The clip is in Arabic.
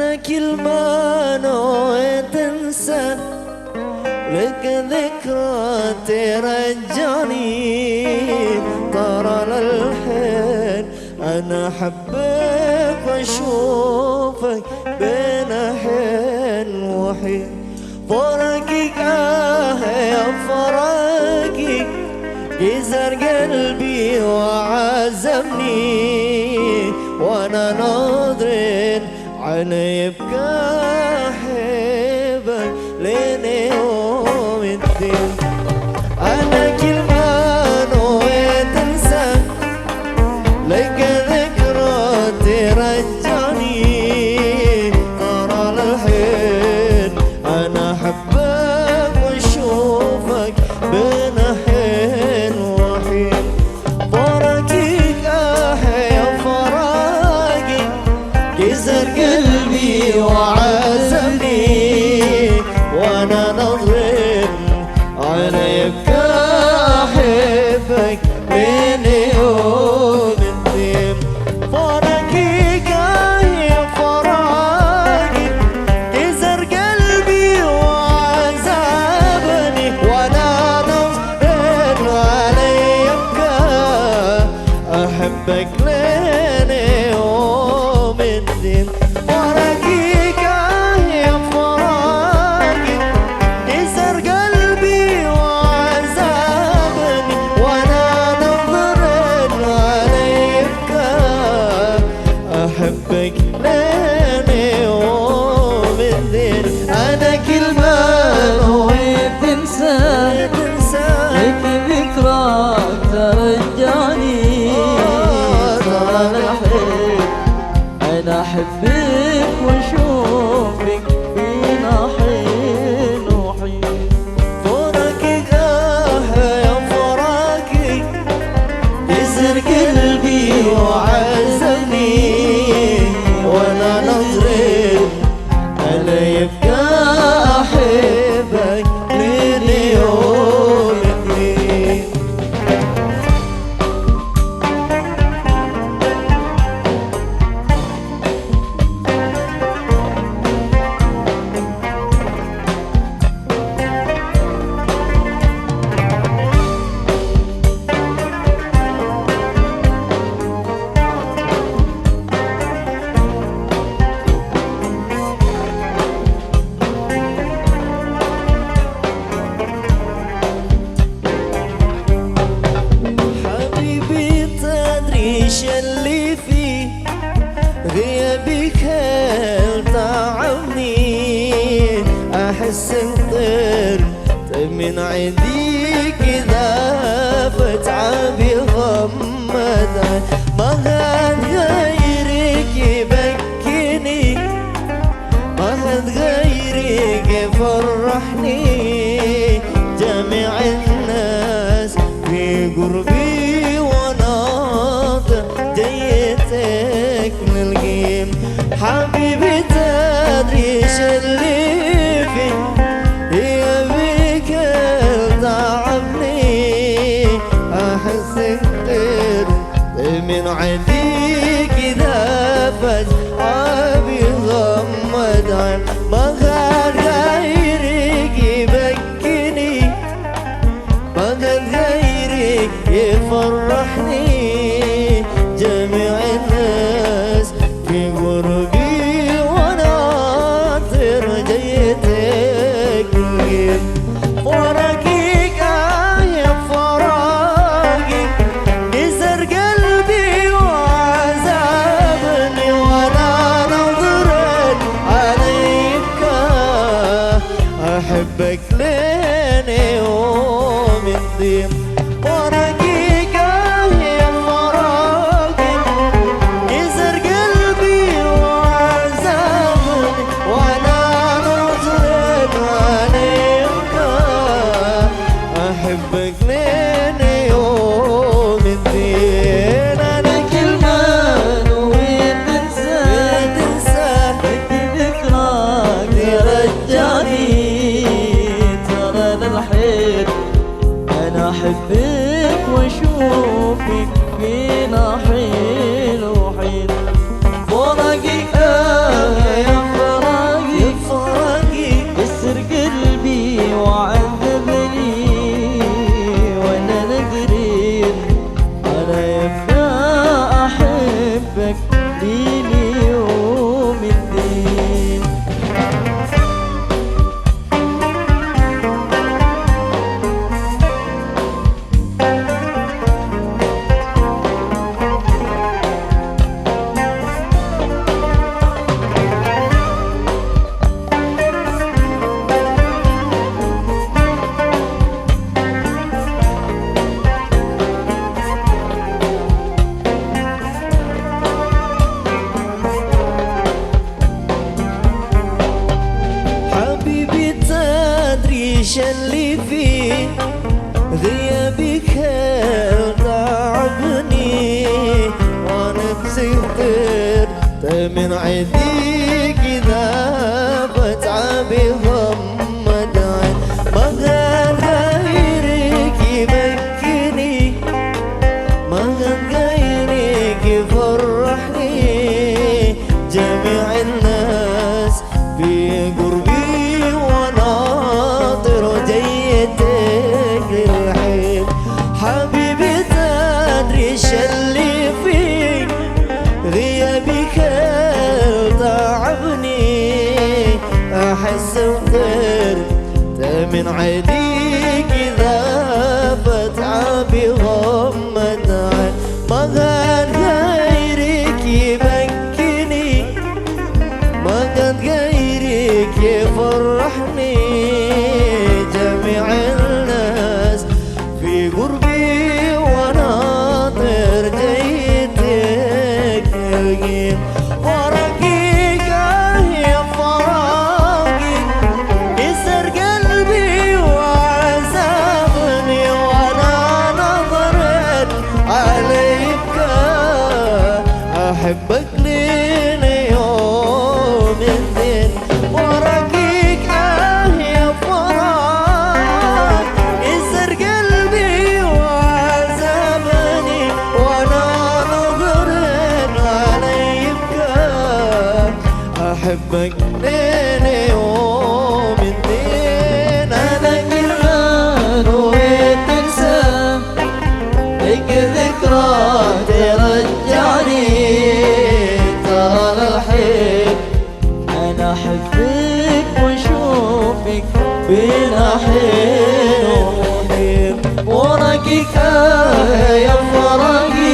أنا كل ما نويت أنسى لك ذكرى ترجعني، ترى للحين أنا حبك وأشوفك بين حين وحين. فراقك يا فراقك كسر قلبي وعزمني، وأنا ناظر على يبكى أحبك لين يوم الدين. أنا كل ما نويت أنسى لك ذكرى ترجعني، ترى للحين أنا أحبك وأشوفك بين حين وحين. فراقك يا فراقك كسر قلبي وعزمني، وانا نظر على يبكى احبك من يوم الدين. فراقك يا فراقك كسر قلبي وعذبني، وانا نظر على يبكى احبك لين يوم الدين. فراقك يا فراقك كسر قلبي وعذبني، وانا نظر علي يبكى احبك لين يوم الدين. انا كل ما نويت تنسى لك ذكرى ترجعني، ترى للحين أنا أحبك وأشوفك فينا حين وحين. فراقك يا فراقك كسر قلبي وعزمني، وانا نظري انا يبكى احبك لين يوم الدين. حبيبي تدري ايش اللي فيه، غيابك هل تعبني، احس انطرت من عيديك اذا فتعبي غمد. ما هاد غيرك يبكيني، ما هاد غيرك يفرحني، جميع الناس في قربي وناطر جيتك نلقيم. حبيبي تدري ايش اللي فيه، هي بك تعبني، احس انت من عديك اذا فجأة غمد. ما غير غيرك يبكيني، ما غير غيرك يفرحني، جميع الناس في قربي وناطر جيتك نلقيم. فراقك يا فراقك كسر قلبي وعذبني، وانا نظرت عليك احبك لين يوم الدين. فراقك يا فراقك كسر قلبي وعذبني، وانا نظرت عليك احبك لين يوم الدين. انا كل ما نويت تنسى لك ذكرى ترجعني، ترى للحين أنا أحبك وأشوفك فينا حين وحين. فراقك يا اللي فيه غيابك تعبني، وانا بسهر من عيديك اذا بتعبي غمض عين. ما كان غيرك يبكيني، ما كان غيرك يفرحني، جميع الناس في قربي وناطر جيتك للحين. حبيبي تدري اللي فيك غيابك تعبني، احس وطرت من عينيك اذا بتعبي غمض عين. ما كان غيرك يبكيني، ما كان غيرك يفرحني، جميع الناس في قربي وناطر جيتك تلقين. فراقك يا فراقك يسر قلبي وعذابني، وانا نظرت عليك احبك لين يوم الدين. فراقك يا فراق يسر قلبي وعذابني، وانا نظرت عليك احبك لين يوم الدين. انا كلمة نويت تنسى لك ذكرى ترجعني، ترى الحين انا احبك واشوفك بين حين وحين. وراكك يا فراقي